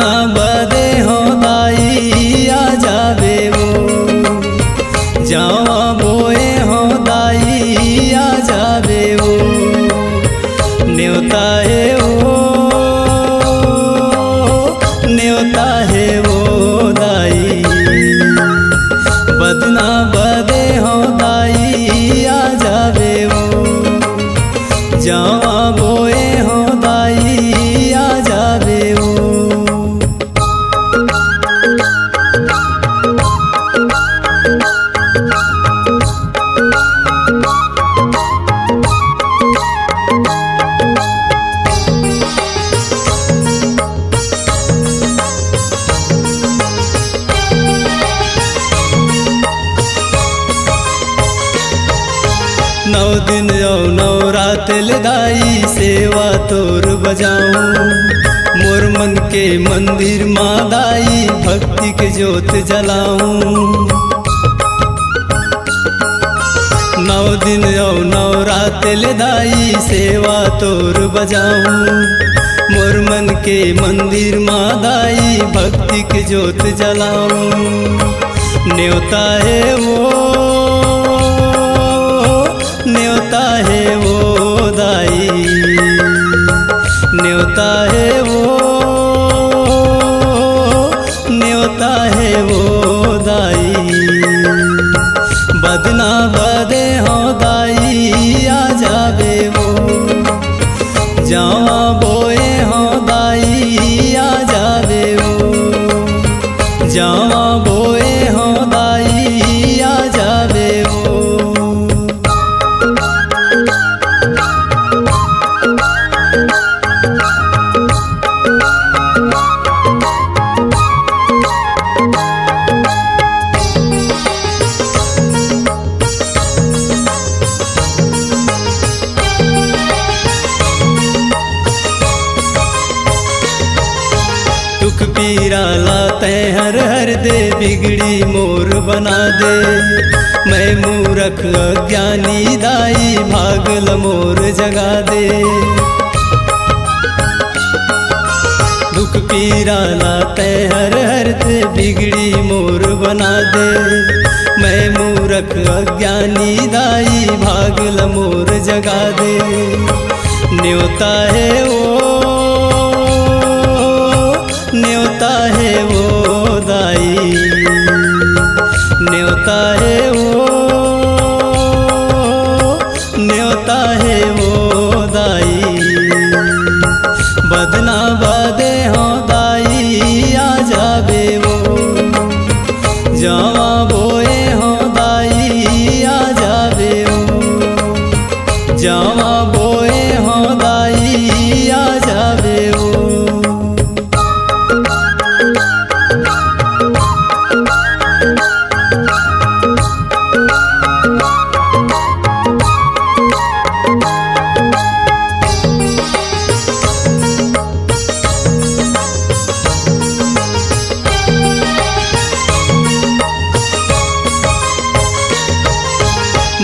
बदना बदे हो दाई आ जावे वो, जावा बोए हो दाई आ जावे वो, न्योता है वो, न्योता है वो दाई। बदना बदे हो दाई आ जावे वो, जावा बोए हो दाई आ जावे वो। नौ दिन और नौ रात लदाई सेवा तोर बजाऊं, मोर मन के मंदिर माँ दाई भक्ति के ज्योत जलाऊं। नौ दिन और नौ रात लदाई सेवा तोर बजाऊं, मोर मन के मंदिर माँ दाई भक्ति के ज्योत जलाऊं। न्योता है वो, न्योता है वो दाई, न्योता है वो, न्योता है वो दाई। बदना बदे हो दाई आ जावे वो, जावा बोए हो दाई आ जावे वो, जावा बोए हो दाई आ जावे वो। दुख पीरा लाते हर हर दे, बिगड़ी मोर बना दे। मैं मूरख अज्ञानी दाई भागल मोर जगा दे। दुख पीरा लाते हर हर दे, बिगड़ी मोर बना दे। मैं मूरख अज्ञानी दाई भागल मोर जगा दे। न्योता है वो, न्योता है वो दाई, न्योता है वो, न्योता है वो दाई। बदना बदे हो दाई आ जावे वो, जावा बोए हो दाई आ जावे वो, जावा बोए हो दाई आ जावे वो।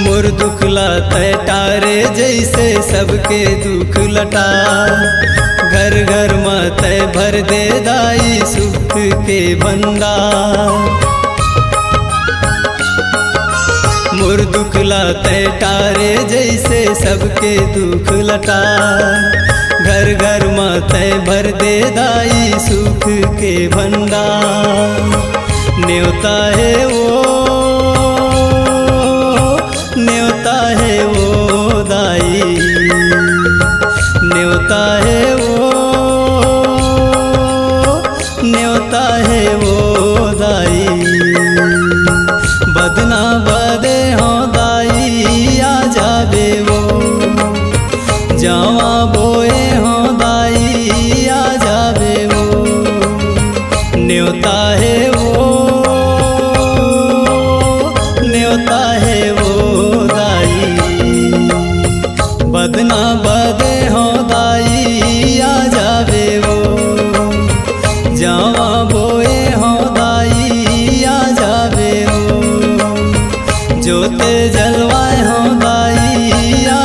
मोर दुख लाते तारे जैसे सबके दुख लटा, घर घर माते भर दे दाई सुख के भंडार। मोर दुख लाते तारे जैसे सबके दुख लटा, घर घर माते भर दे दाई सुख के भंडार। न्योता है वो, न्योता है वो दाई, न्योता है वो, न्योता है वो दाई। बदना बदे हो दाई आ जावे वो, जावा बोए हो दाई आ जावे वो। न्योता है वो, न्योता है वो दाई। बदना बदे हो दाई आ जावे वो, जावा बोए हो दाई आ जावे वो। जोते जलवाए हो दाई आ